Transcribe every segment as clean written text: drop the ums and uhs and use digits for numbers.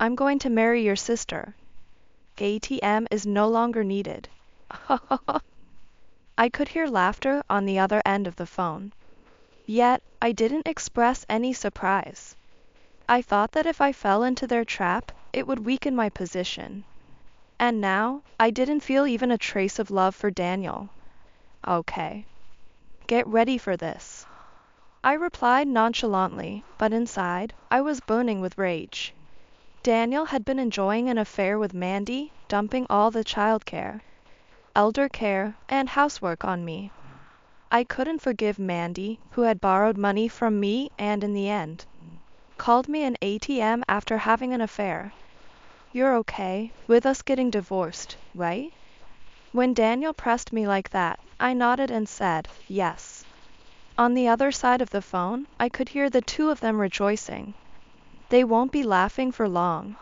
I'm going to marry your sister. ATM is no longer needed. I could hear laughter on the other end of the phone. Yet, I didn't express any surprise. I thought that if I fell into their trap, it would weaken my position. And now, I didn't feel even a trace of love for Daniel. Okay. Get ready for this. I replied nonchalantly, but inside, I was burning with rage. Daniel had been enjoying an affair with Mandy, dumping all the childcare, elder care, and housework on me. I couldn't forgive Mandy, who had borrowed money from me and in the end called me an ATM after having an affair. You're okay with us getting divorced, right? When Daniel pressed me like that, I nodded and said, yes. On the other side of the phone, I could hear the two of them rejoicing. They won't be laughing for long.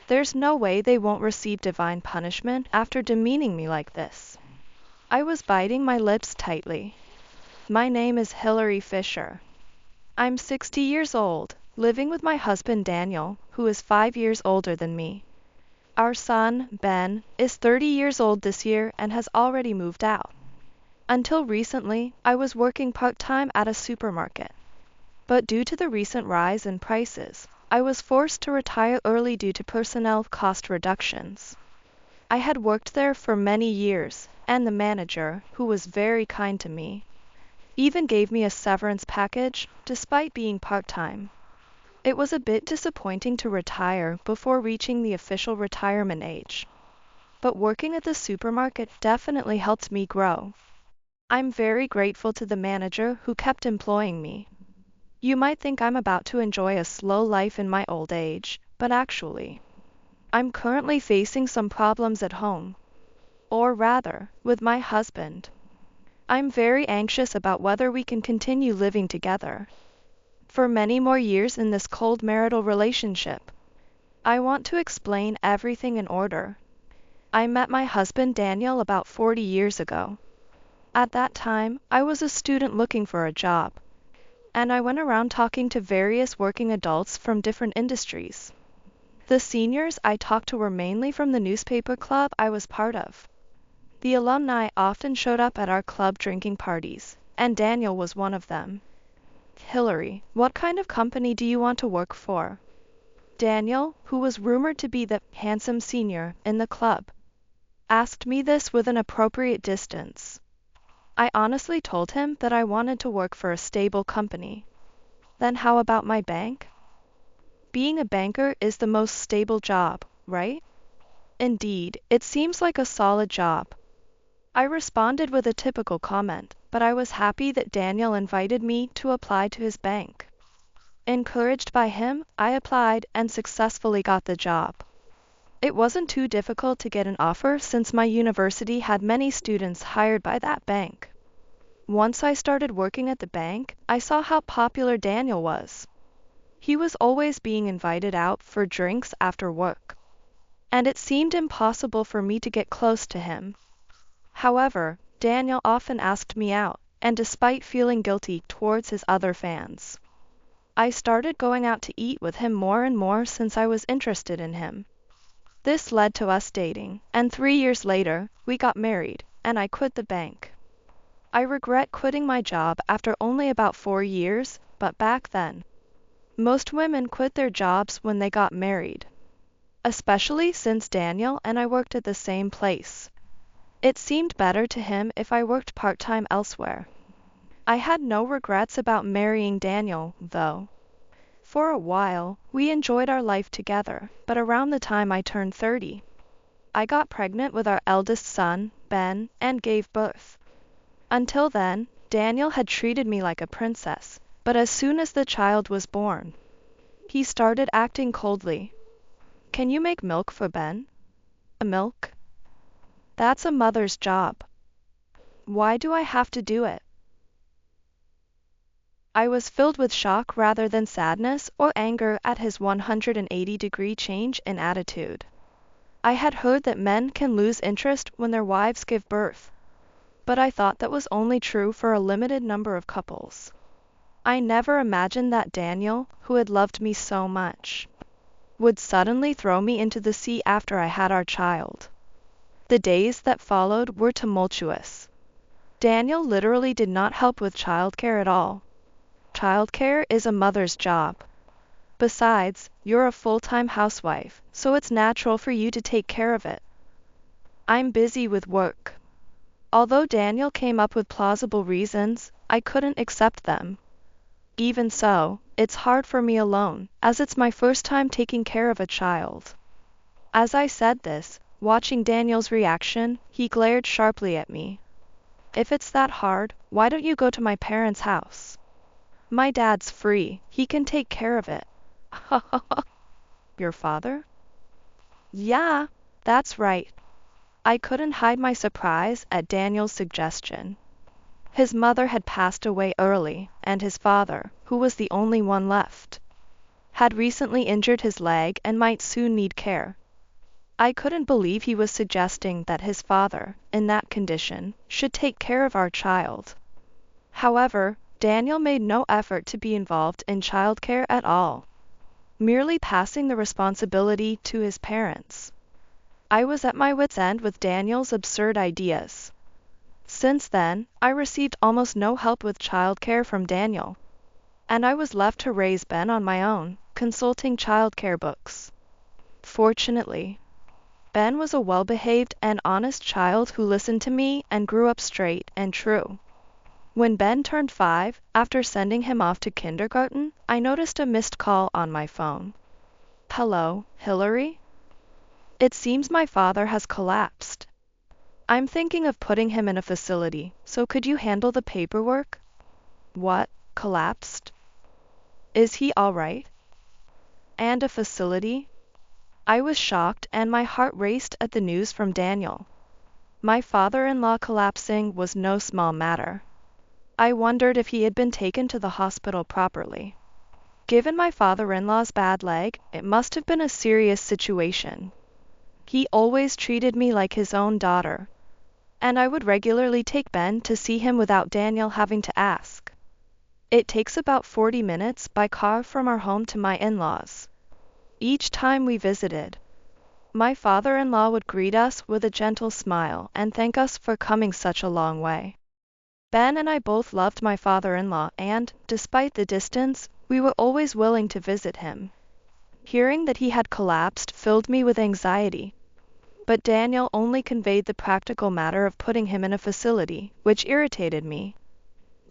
There's no way they won't receive divine punishment after demeaning me like this. I was biting my lips tightly. My name is Hillary Fisher. I'm 60 years old, living with my husband Daniel, who is 5 years older than me. Our son, Ben, is 30 years old this year and has already moved out. Until recently, I was working part-time at a supermarket. But due to the recent rise in prices, I was forced to retire early due to personnel cost reductions. I had worked there for many years, and the manager, who was very kind to me, even gave me a severance package, despite being part-time. It was a bit disappointing to retire before reaching the official retirement age. But working at the supermarket definitely helped me grow. I'm very grateful to the manager who kept employing me. You might think I'm about to enjoy a slow life in my old age, but actually, I'm currently facing some problems at home. Or rather, with my husband. I'm very anxious about whether we can continue living together for many more years in this cold marital relationship. I want to explain everything in order. I met my husband Daniel about 40 years ago. At that time, I was a student looking for a job, and I went around talking to various working adults from different industries. The seniors I talked to were mainly from the newspaper club I was part of. The alumni often showed up at our club drinking parties, and Daniel was one of them. Hillary, what kind of company do you want to work for? Daniel, who was rumored to be the handsome senior in the club, asked me this with an appropriate distance. I honestly told him that I wanted to work for a stable company. Then how about my bank? Being a banker is the most stable job, right? Indeed, it seems like a solid job. I responded with a typical comment, but I was happy that Daniel invited me to apply to his bank. Encouraged by him, I applied and successfully got the job. It wasn't too difficult to get an offer since my university had many students hired by that bank. Once I started working at the bank, I saw how popular Daniel was. He was always being invited out for drinks after work, and it seemed impossible for me to get close to him. However, Daniel often asked me out, and despite feeling guilty towards his other fans, I started going out to eat with him more and more since I was interested in him. This led to us dating, and 3 years later, we got married, and I quit the bank. I regret quitting my job after only about 4 years, but back then, most women quit their jobs when they got married. Especially since Daniel and I worked at the same place. It seemed better to him if I worked part-time elsewhere. I had no regrets about marrying Daniel, though. For a while, we enjoyed our life together, but around the time I turned 30, I got pregnant with our eldest son, Ben, and gave birth. Until then, Daniel had treated me like a princess, but as soon as the child was born, he started acting coldly. Can you make milk for Ben? Milk? That's a mother's job. Why do I have to do it? I was filled with shock rather than sadness or anger at his 180-degree change in attitude. I had heard that men can lose interest when their wives give birth, but I thought that was only true for a limited number of couples. I never imagined that Daniel, who had loved me so much, would suddenly throw me into the sea after I had our child. The days that followed were tumultuous. Daniel literally did not help with childcare at all. Childcare is a mother's job. Besides, you're a full-time housewife, so it's natural for you to take care of it. I'm busy with work. Although Daniel came up with plausible reasons, I couldn't accept them. Even so, it's hard for me alone, as it's my first time taking care of a child. As I said this, watching Daniel's reaction, he glared sharply at me. If it's that hard, why don't you go to my parents' house? My dad's free, he can take care of it. Your father? Yeah, that's right. I couldn't hide my surprise at Daniel's suggestion. His mother had passed away early, and his father, who was the only one left, had recently injured his leg and might soon need care. I couldn't believe he was suggesting that his father, in that condition, should take care of our child. However, Daniel made no effort to be involved in childcare at all, merely passing the responsibility to his parents. I was at my wit's end with Daniel's absurd ideas. Since then, I received almost no help with childcare from Daniel, and I was left to raise Ben on my own, consulting childcare books. Fortunately, Ben was a well-behaved and honest child who listened to me and grew up straight and true. When Ben turned 5, after sending him off to kindergarten, I noticed a missed call on my phone. Hello, Hillary? It seems my father has collapsed. I'm thinking of putting him in a facility, so could you handle the paperwork? What? Collapsed? Is he all right? And a facility? I was shocked and my heart raced at the news from Daniel. My father-in-law collapsing was no small matter. I wondered if he had been taken to the hospital properly. Given my father-in-law's bad leg, it must have been a serious situation. He always treated me like his own daughter, and I would regularly take Ben to see him without Daniel having to ask. It takes about 40 minutes by car from our home to my in-laws. Each time we visited, my father-in-law would greet us with a gentle smile and thank us for coming such a long way. Ben and I both loved my father-in-law and, despite the distance, we were always willing to visit him. Hearing that he had collapsed filled me with anxiety, but Daniel only conveyed the practical matter of putting him in a facility, which irritated me.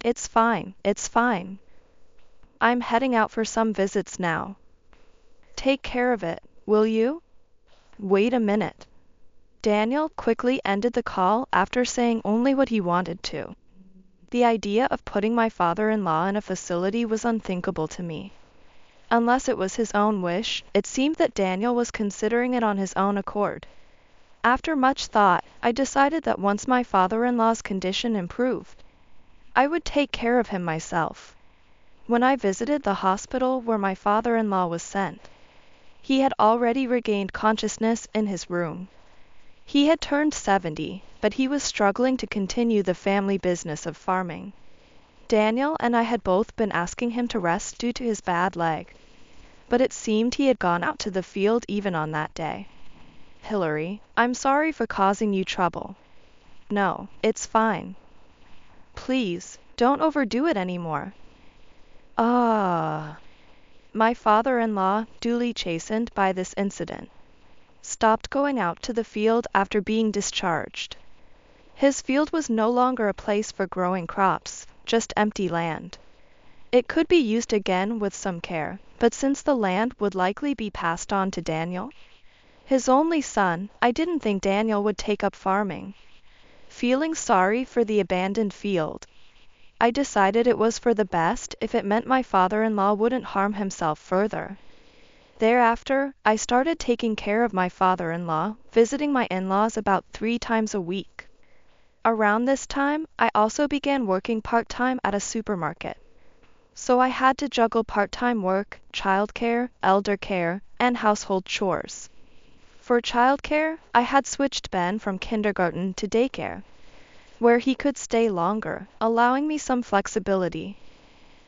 It's fine, it's fine. I'm heading out for some visits now. Take care of it, will you? Wait a minute. Daniel quickly ended the call after saying only what he wanted to. The idea of putting my father-in-law in a facility was unthinkable to me. Unless it was his own wish, it seemed that Daniel was considering it on his own accord. After much thought, I decided that once my father-in-law's condition improved, I would take care of him myself. When I visited the hospital where my father-in-law was sent, he had already regained consciousness in his room. He had turned 70, but he was struggling to continue the family business of farming. Daniel and I had both been asking him to rest due to his bad leg, but it seemed he had gone out to the field even on that day. Hillary, I'm sorry for causing you trouble. No, it's fine. Please, don't overdo it anymore. My father-in-law, duly chastened by this incident, stopped going out to the field after being discharged. His field was no longer a place for growing crops, just empty land. It could be used again with some care, but since the land would likely be passed on to Daniel, his only son, I didn't think Daniel would take up farming. Feeling sorry for the abandoned field, I decided it was for the best if it meant my father-in-law wouldn't harm himself further. Thereafter, I started taking care of my father-in-law, visiting my in-laws about 3 times a week. Around this time, I also began working part-time at a supermarket. So I had to juggle part-time work, childcare, elder care, and household chores. For childcare, I had switched Ben from kindergarten to daycare, where he could stay longer, allowing me some flexibility.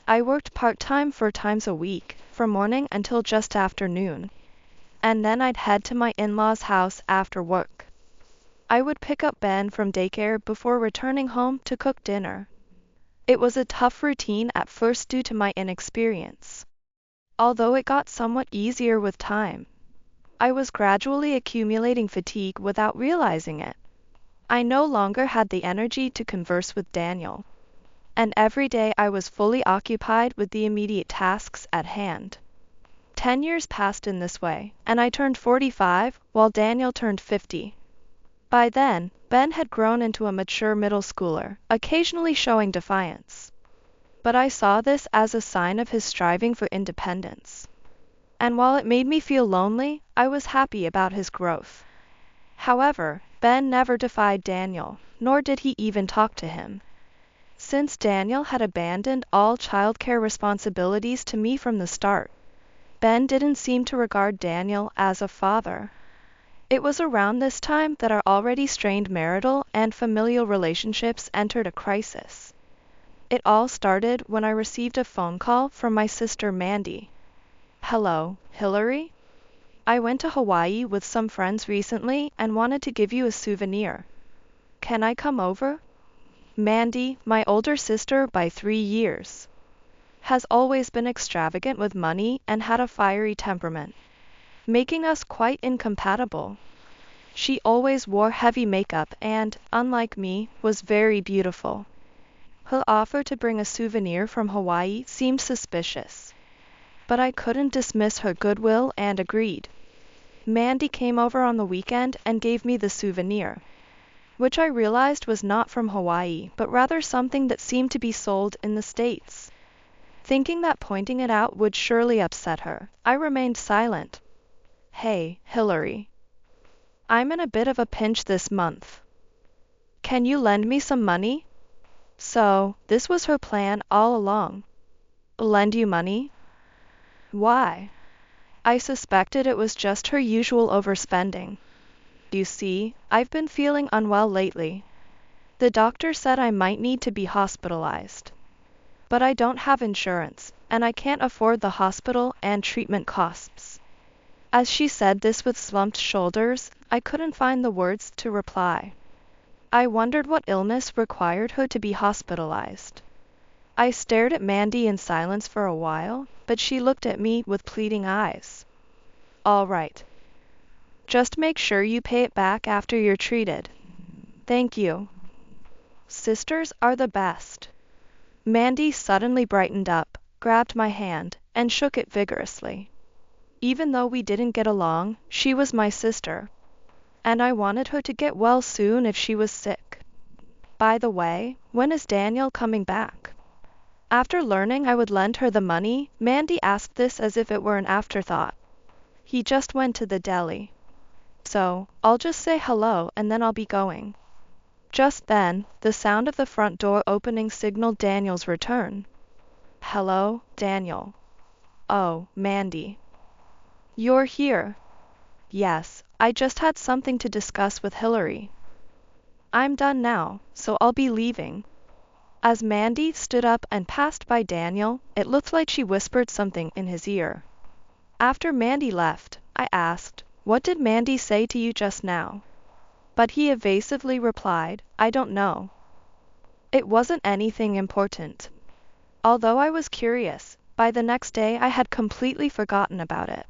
I worked part-time 4 times a week, from morning until just after noon. and then I'd head to my in-laws' house after work. I would pick up Ben from daycare before returning home to cook dinner. It was a tough routine at first due to my inexperience. Although it got somewhat easier with time, I was gradually accumulating fatigue without realizing it. I no longer had the energy to converse with Daniel, and every day I was fully occupied with the immediate tasks at hand. 10 years passed in this way, and I turned 45 while Daniel turned 50. By then, Ben had grown into a mature middle schooler, occasionally showing defiance. But I saw this as a sign of his striving for independence. And while it made me feel lonely, I was happy about his growth. However, Ben never defied Daniel, nor did he even talk to him. Since Daniel had abandoned all childcare responsibilities to me from the start, Ben didn't seem to regard Daniel as a father. It was around this time that our already strained marital and familial relationships entered a crisis. It all started when I received a phone call from my sister Mandy. "Hello, Hillary? I went to Hawaii with some friends recently and wanted to give you a souvenir. Can I come over?" Mandy, my older sister by 3 years, has always been extravagant with money and had a fiery temperament, making us quite incompatible. She always wore heavy makeup and, unlike me, was very beautiful. Her offer to bring a souvenir from Hawaii seemed suspicious, but I couldn't dismiss her goodwill and agreed. Mandy came over on the weekend and gave me the souvenir, which I realized was not from Hawaii, but rather something that seemed to be sold in the States. Thinking that pointing it out would surely upset her, I remained silent. "Hey, Hillary. I'm in a bit of a pinch this month. Can you lend me some money?" So, this was her plan all along. Lend you money? Why? I suspected it was just her usual overspending. You see, I've been feeling unwell lately. The doctor said I might need to be hospitalized. But I don't have insurance, and I can't afford the hospital and treatment costs. As she said this with slumped shoulders, I couldn't find the words to reply. I wondered what illness required her to be hospitalized. I stared at Mandy in silence for a while, but she looked at me with pleading eyes. "All right. Just make sure you pay it back after you're treated." "Thank you." Sisters are the best. Mandy suddenly brightened up, grabbed my hand, and shook it vigorously. Even though we didn't get along, she was my sister, and I wanted her to get well soon if she was sick. By the way, when is Daniel coming back? After learning I would lend her the money, Mandy asked this as if it were an afterthought. "He just went to the deli. So, I'll just say hello and then I'll be going." Just then, the sound of the front door opening signaled Daniel's return. "Hello, Daniel." "Oh, Mandy. You're here." "Yes, I just had something to discuss with Hillary. I'm done now, so I'll be leaving." As Mandy stood up and passed by Daniel, it looked like she whispered something in his ear. After Mandy left, I asked, "What did Mandy say to you just now?" But he evasively replied, "I don't know." It wasn't anything important. Although I was curious, by the next day I had completely forgotten about it.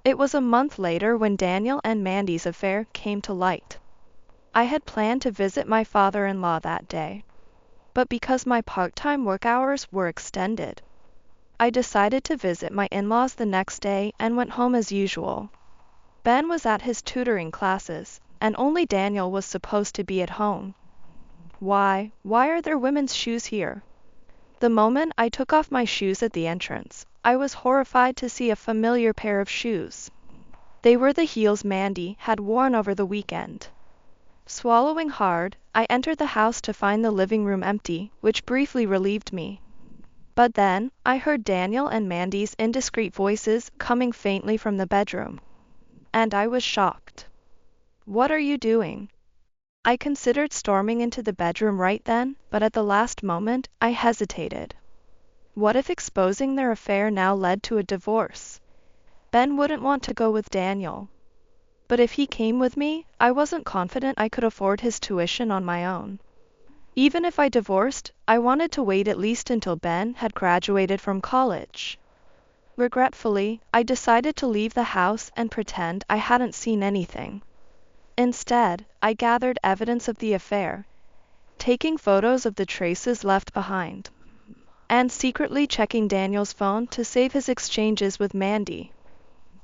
It was a month later when Daniel and Mandy's affair came to light. I had planned to visit my father-in-law that day, but because my part-time work hours were extended, I decided to visit my in-laws the next day and went home as usual. Ben was at his tutoring classes, and only Daniel was supposed to be at home. Why are there women's shoes here? The moment I took off my shoes at the entrance, I was horrified to see a familiar pair of shoes. They were the heels Mandy had worn over the weekend. Swallowing hard, I entered the house to find the living room empty, which briefly relieved me. But then, I heard Daniel and Mandy's indiscreet voices coming faintly from the bedroom. And I was shocked. "What are you doing?" I considered storming into the bedroom right then, but at the last moment, I hesitated. What if exposing their affair now led to a divorce? Ben wouldn't want to go with Daniel. But if he came with me, I wasn't confident I could afford his tuition on my own. Even if I divorced, I wanted to wait at least until Ben had graduated from college. Regretfully, I decided to leave the house and pretend I hadn't seen anything. Instead, I gathered evidence of the affair, taking photos of the traces left behind, and secretly checking Daniel's phone to save his exchanges with Mandy.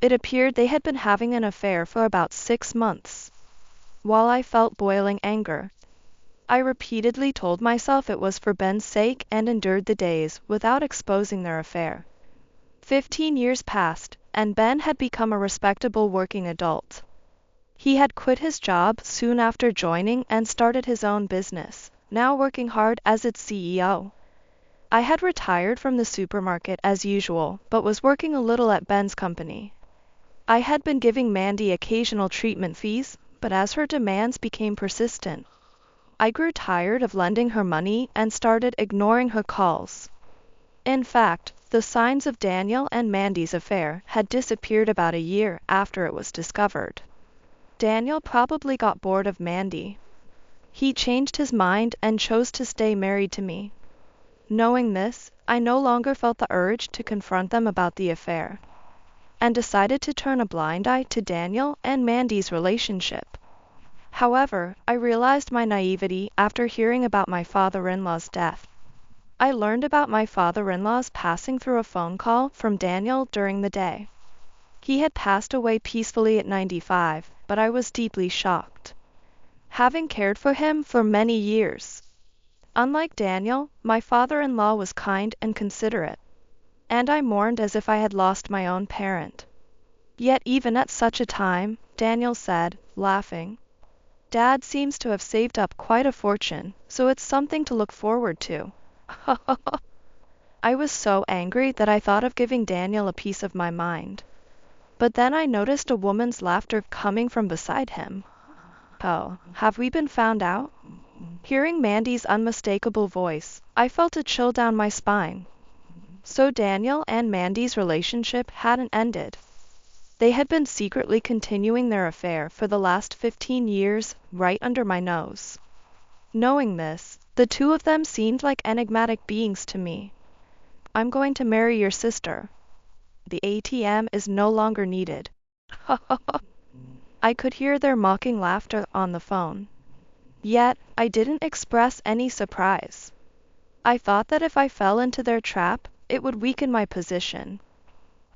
It appeared they had been having an affair for about 6 months. While I felt boiling anger, I repeatedly told myself it was for Ben's sake and endured the days without exposing their affair. 15 years passed, and Ben had become a respectable working adult. He had quit his job soon after joining and started his own business, now working hard as its CEO. I had retired from the supermarket as usual, but was working a little at Ben's company. I had been giving Mandy occasional treatment fees, but as her demands became persistent, I grew tired of lending her money and started ignoring her calls. In fact, the signs of Daniel and Mandy's affair had disappeared about a year after it was discovered. Daniel probably got bored of Mandy. He changed his mind and chose to stay married to me. Knowing this, I no longer felt the urge to confront them about the affair, and decided to turn a blind eye to Daniel and Mandy's relationship. However, I realized my naivety after hearing about my father-in-law's death. I learned about my father-in-law's passing through a phone call from Daniel during the day. He had passed away peacefully at 95, but I was deeply shocked, having cared for him for many years. Unlike Daniel, my father-in-law was kind and considerate, and I mourned as if I had lost my own parent. Yet even at such a time, Daniel said, laughing, "Dad seems to have saved up quite a fortune, so it's something to look forward to." I was so angry that I thought of giving Daniel a piece of my mind. But then I noticed a woman's laughter coming from beside him. "Oh, have we been found out?" Hearing Mandy's unmistakable voice, I felt a chill down my spine. So Daniel and Mandy's relationship hadn't ended. They had been secretly continuing their affair for the last 15 years, right under my nose. Knowing this, the two of them seemed like enigmatic beings to me. "I'm going to marry your sister. The ATM is no longer needed." I could hear their mocking laughter on the phone. Yet, I didn't express any surprise. I thought that if I fell into their trap, it would weaken my position.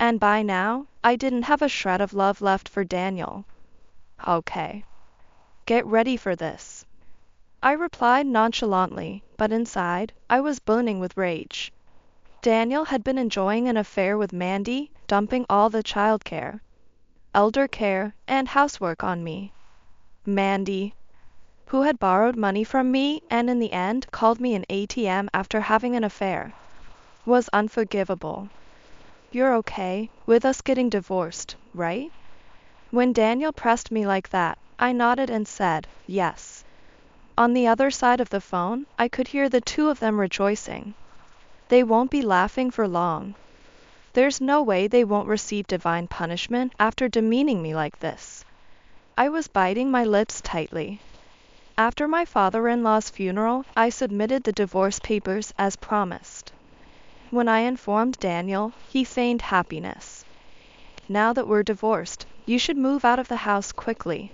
And by now, I didn't have a shred of love left for Daniel. "Okay. Get ready for this," I replied nonchalantly, but inside, I was burning with rage. Daniel had been enjoying an affair with Mandy, dumping all the childcare, elder care, and housework on me. Mandy, who had borrowed money from me and in the end called me an ATM after having an affair, was unforgivable. "You're okay with us getting divorced, right?" When Daniel pressed me like that, I nodded and said, "Yes." On the other side of the phone, I could hear the two of them rejoicing. They won't be laughing for long. There's no way they won't receive divine punishment after demeaning me like this. I was biting my lips tightly. After my father-in-law's funeral, I submitted the divorce papers as promised. When I informed Daniel, he feigned happiness. "Now that we're divorced, you should move out of the house quickly."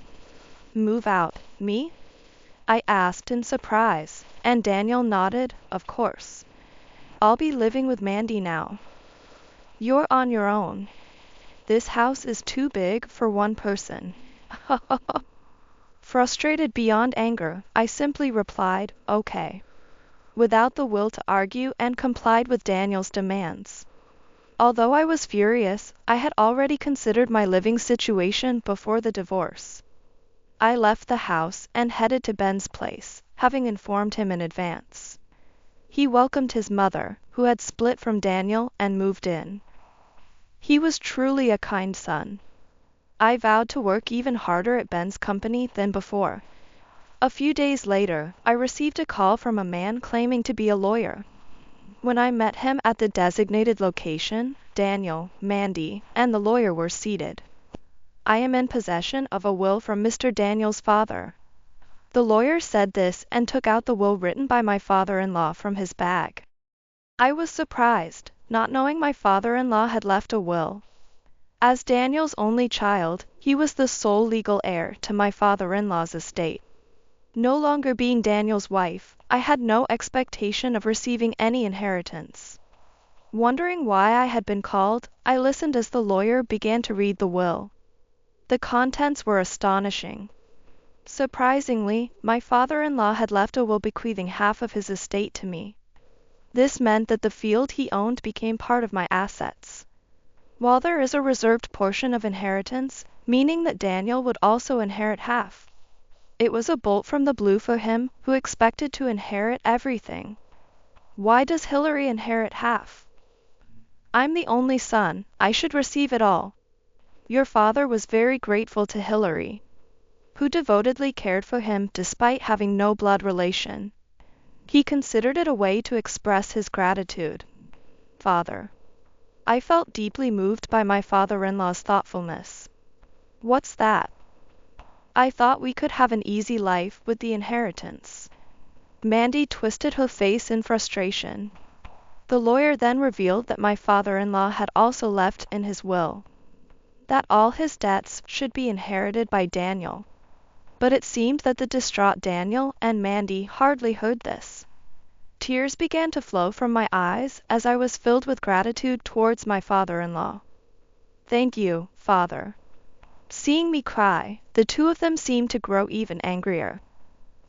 "Move out, me?" I asked in surprise, and Daniel nodded, "Of course. I'll be living with Mandy now. You're on your own. This house is too big for one person." Frustrated beyond anger, I simply replied, "Okay," without the will to argue and complied with Daniel's demands. Although I was furious, I had already considered my living situation before the divorce. I left the house and headed to Ben's place, having informed him in advance. He welcomed his mother, who had split from Daniel and moved in. He was truly a kind son. I vowed to work even harder at Ben's company than before. A few days later, I received a call from a man claiming to be a lawyer. When I met him at the designated location, Daniel, Mandy, and the lawyer were seated. I am in possession of a will from Mr. Daniel's father. The lawyer said this and took out the will written by my father-in-law from his bag. I was surprised, not knowing my father-in-law had left a will. As Daniel's only child, he was the sole legal heir to my father-in-law's estate. No longer being Daniel's wife, I had no expectation of receiving any inheritance. Wondering why I had been called, I listened as the lawyer began to read the will. The contents were astonishing. Surprisingly, my father-in-law had left a will bequeathing half of his estate to me. This meant that the field he owned became part of my assets. While there is a reserved portion of inheritance, meaning that Daniel would also inherit half. It was a bolt from the blue for him, who expected to inherit everything. Why does Hillary inherit half? I'm the only son, I should receive it all. Your father was very grateful to Hillary, who devotedly cared for him despite having no blood relation. He considered it a way to express his gratitude. Father. I felt deeply moved by my father-in-law's thoughtfulness. What's that? I thought we could have an easy life with the inheritance. Mandy twisted her face in frustration. The lawyer then revealed that my father-in-law had also left in his will that all his debts should be inherited by Daniel. But it seemed that the distraught Daniel and Mandy hardly heard this. Tears began to flow from my eyes as I was filled with gratitude towards my father-in-law. Thank you, Father. Seeing me cry, the two of them seemed to grow even angrier.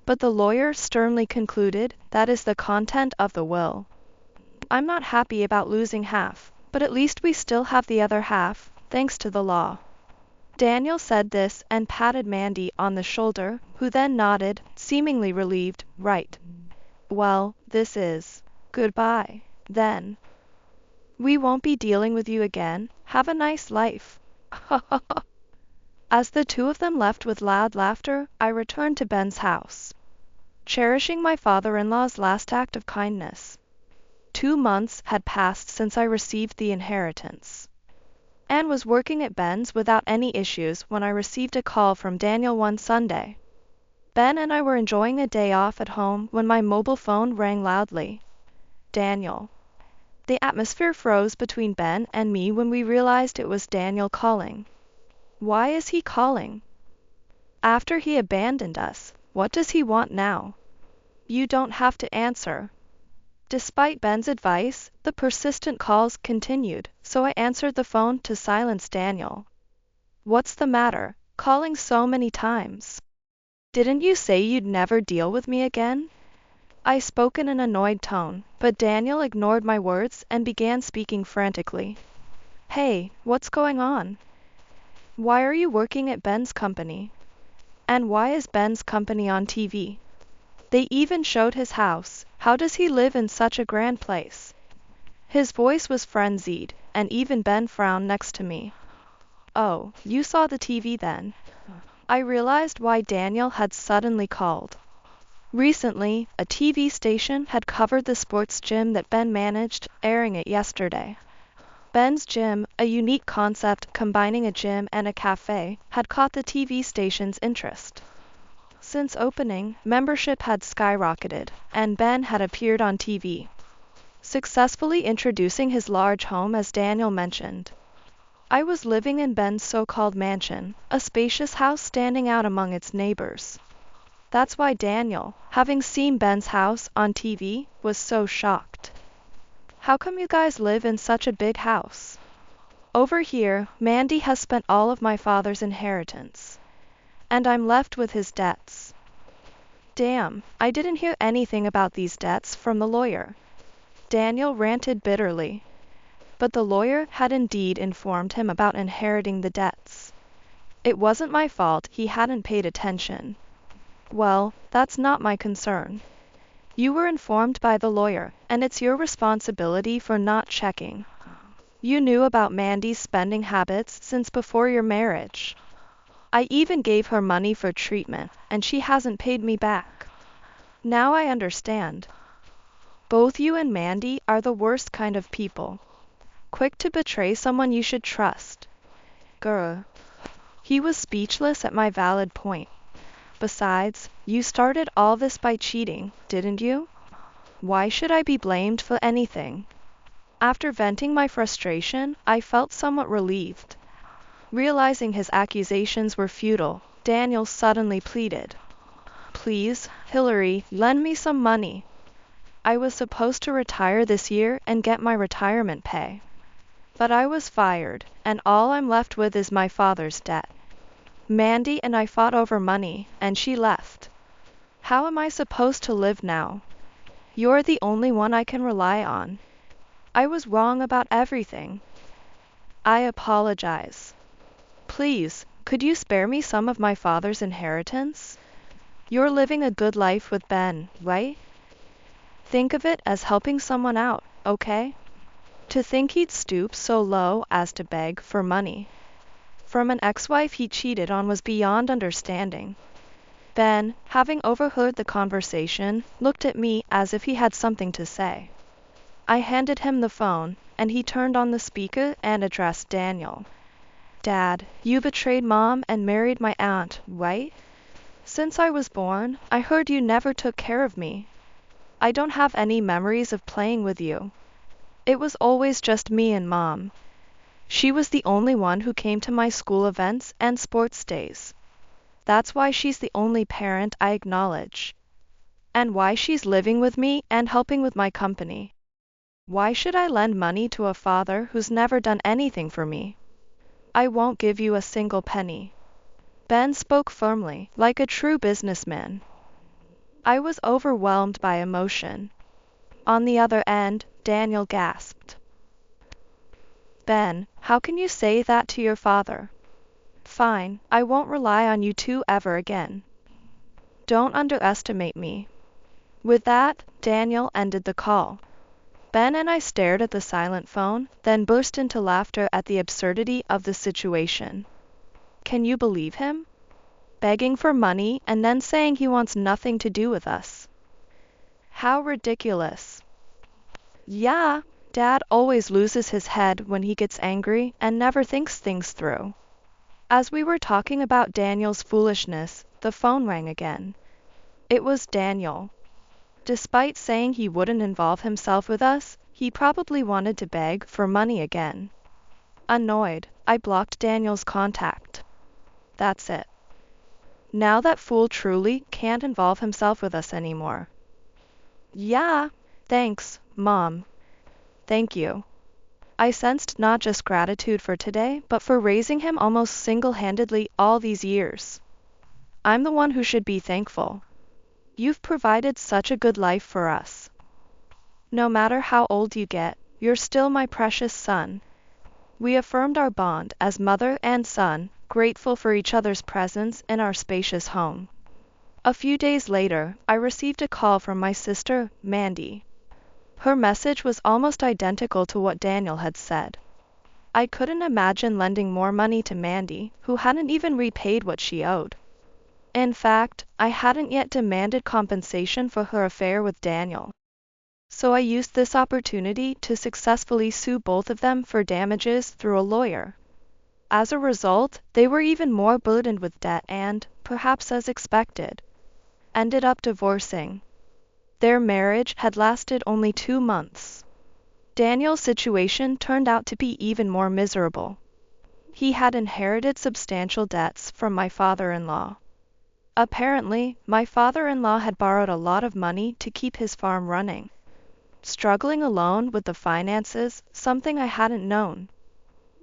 But the lawyer sternly concluded, that is the content of the will. I'm not happy about losing half, but at least we still have the other half, thanks to the law. Daniel said this and patted Mandy on the shoulder, who then nodded, seemingly relieved, right. Well, this is goodbye, then. We won't be dealing with you again, have a nice life. As the two of them left with loud laughter, I returned to Ben's house, cherishing my father-in-law's last act of kindness. 2 months had passed since I received the inheritance. Anne was working at Ben's without any issues when I received a call from Daniel one Sunday. Ben and I were enjoying a day off at home when my mobile phone rang loudly. Daniel. The atmosphere froze between Ben and me when we realized it was Daniel calling. Why is he calling? After he abandoned us, what does he want now? You don't have to answer. Despite Ben's advice, the persistent calls continued, so I answered the phone to silence Daniel. What's the matter, calling so many times? Didn't you say you'd never deal with me again? I spoke in an annoyed tone, but Daniel ignored my words and began speaking frantically. Hey, what's going on? Why are you working at Ben's company? And why is Ben's company on TV? They even showed his house. How does he live in such a grand place? His voice was frenzied, and even Ben frowned next to me. Oh, you saw the TV then. I realized why Daniel had suddenly called. Recently, a TV station had covered the sports gym that Ben managed, airing it yesterday. Ben's gym, a unique concept combining a gym and a cafe, had caught the TV station's interest. Since opening, membership had skyrocketed, and Ben had appeared on TV, successfully introducing his large home as Daniel mentioned. I was living in Ben's so-called mansion, a spacious house standing out among its neighbors. That's why Daniel, having seen Ben's house on TV, was so shocked. How come you guys live in such a big house? Over here, Mandy has spent all of my father's inheritance, and I'm left with his debts. Damn, I didn't hear anything about these debts from the lawyer. Daniel ranted bitterly. But the lawyer had indeed informed him about inheriting the debts. It wasn't my fault he hadn't paid attention. Well, that's not my concern. You were informed by the lawyer, and it's your responsibility for not checking. You knew about Mandy's spending habits since before your marriage. I even gave her money for treatment, and she hasn't paid me back. Now I understand. Both you and Mandy are the worst kind of people. Quick to betray someone you should trust. Grr. He was speechless at my valid point. Besides, you started all this by cheating, didn't you? Why should I be blamed for anything? After venting my frustration, I felt somewhat relieved. Realizing his accusations were futile, Daniel suddenly pleaded. Please, Hillary, lend me some money. I was supposed to retire this year and get my retirement pay. But I was fired, and all I'm left with is my father's debt. Mandy and I fought over money, and she left. How am I supposed to live now? You're the only one I can rely on. I was wrong about everything. I apologize. Please, could you spare me some of my father's inheritance? You're living a good life with Ben, right? Think of it as helping someone out, okay? To think he'd stoop so low as to beg for money from an ex-wife he cheated on was beyond understanding. Ben, having overheard the conversation, looked at me as if he had something to say. I handed him the phone, and he turned on the speaker and addressed Daniel. Dad, you betrayed Mom and married my aunt, right? Since I was born, I heard you never took care of me. I don't have any memories of playing with you. It was always just me and Mom. She was the only one who came to my school events and sports days. That's why she's the only parent I acknowledge. And why she's living with me and helping with my company. Why should I lend money to a father who's never done anything for me? I won't give you a single penny. Ben spoke firmly, like a true businessman. I was overwhelmed by emotion. On the other end, Daniel gasped. Ben, how can you say that to your father? Fine, I won't rely on you two ever again. Don't underestimate me. With that, Daniel ended the call. Ben and I stared at the silent phone, then burst into laughter at the absurdity of the situation. Can you believe him? Begging for money and then saying he wants nothing to do with us. How ridiculous. Yeah, Dad always loses his head when he gets angry and never thinks things through. As we were talking about Daniel's foolishness, the phone rang again. It was Daniel. Despite saying he wouldn't involve himself with us, he probably wanted to beg for money again. Annoyed, I blocked Daniel's contact. That's it. Now that fool truly can't involve himself with us anymore. Yeah, thanks, Mom. Thank you. I sensed not just gratitude for today, but for raising him almost single-handedly all these years. I'm the one who should be thankful. You've provided such a good life for us. No matter how old you get, you're still my precious son. We affirmed our bond as mother and son, grateful for each other's presence in our spacious home. A few days later, I received a call from my sister, Mandy. Her message was almost identical to what Daniel had said. I couldn't imagine lending more money to Mandy, who hadn't even repaid what she owed. In fact, I hadn't yet demanded compensation for her affair with Daniel. So I used this opportunity to successfully sue both of them for damages through a lawyer. As a result, they were even more burdened with debt and, perhaps as expected, ended up divorcing. Their marriage had lasted only 2 months. Daniel's situation turned out to be even more miserable. He had inherited substantial debts from my father-in-law. Apparently, my father-in-law had borrowed a lot of money to keep his farm running. Struggling alone with the finances, something I hadn't known.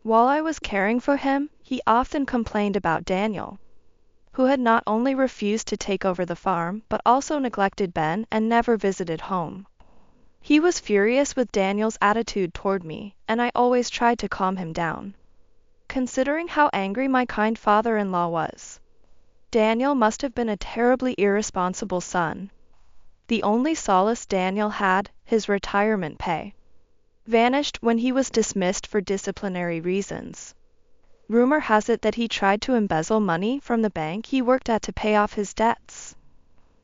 While I was caring for him, he often complained about Daniel, who had not only refused to take over the farm, but also neglected Ben and never visited home. He was furious with Daniel's attitude toward me, and I always tried to calm him down. Considering how angry my kind father-in-law was, Daniel must have been a terribly irresponsible son. The only solace Daniel had, his retirement pay, vanished when he was dismissed for disciplinary reasons. Rumor has it that he tried to embezzle money from the bank he worked at to pay off his debts.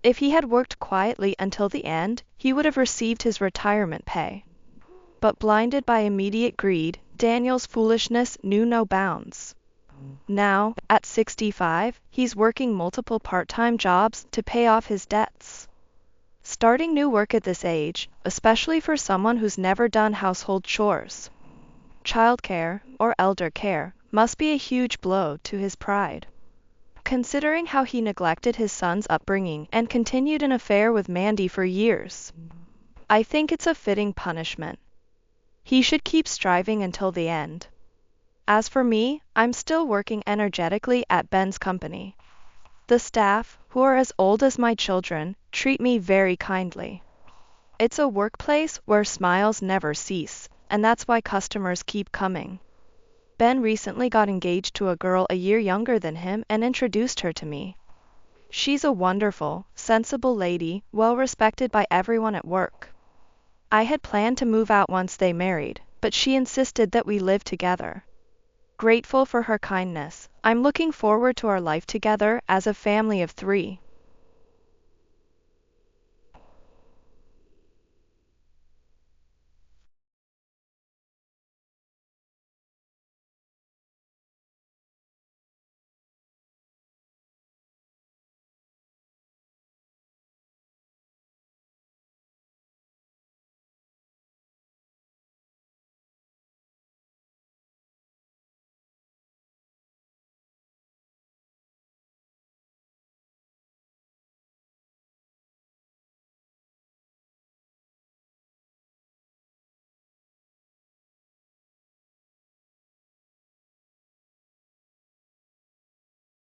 If he had worked quietly until the end, he would have received his retirement pay. But blinded by immediate greed, Daniel's foolishness knew no bounds. Now, at 65, he's working multiple part-time jobs to pay off his debts. Starting new work at this age, especially for someone who's never done household chores, childcare, or elder care, must be a huge blow to his pride. Considering how he neglected his son's upbringing and continued an affair with Mandy for years, I think it's a fitting punishment. He should keep striving until the end. As for me, I'm still working energetically at Ben's company. The staff, who are as old as my children, treat me very kindly. It's a workplace where smiles never cease, and that's why customers keep coming. Ben recently got engaged to a girl a year younger than him and introduced her to me. She's a wonderful, sensible lady, well respected by everyone at work. I had planned to move out once they married, but she insisted that we live together. Grateful for her kindness, I'm looking forward to our life together as a family of 3.